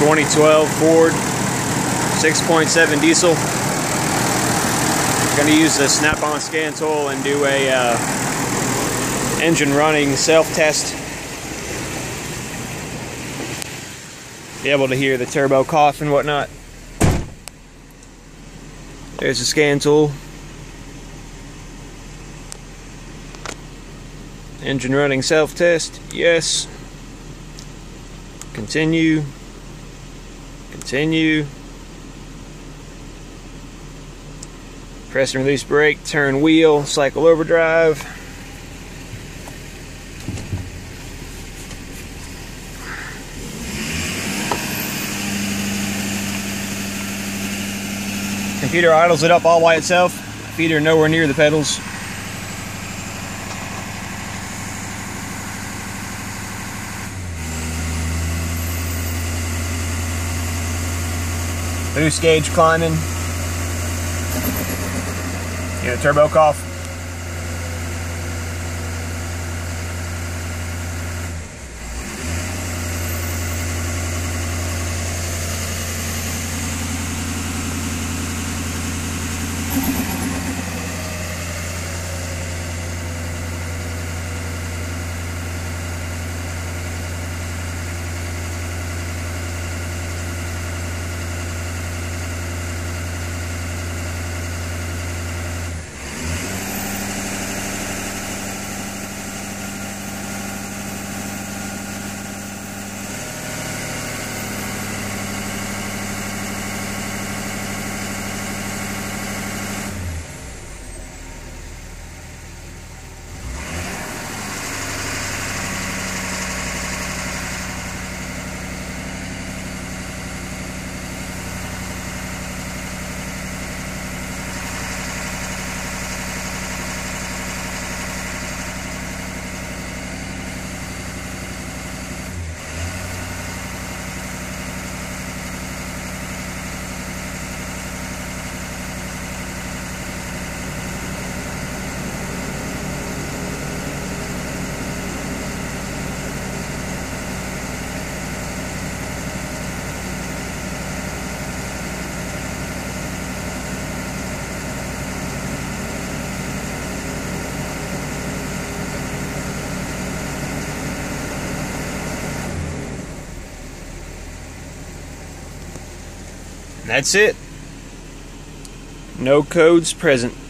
2012 Ford 6.7 diesel. I'm going to use the Snap-on scan tool and do a engine running self-test. Be able to hear the turbo cough and whatnot. There's the scan tool. Engine running self-test, yes. Continue. Continue. Press and release brake, turn wheel, cycle overdrive. Computer idles it up all by itself. Feet are nowhere near the pedals. Boost gauge climbing. Yeah, turbo cough. That's it. No codes present.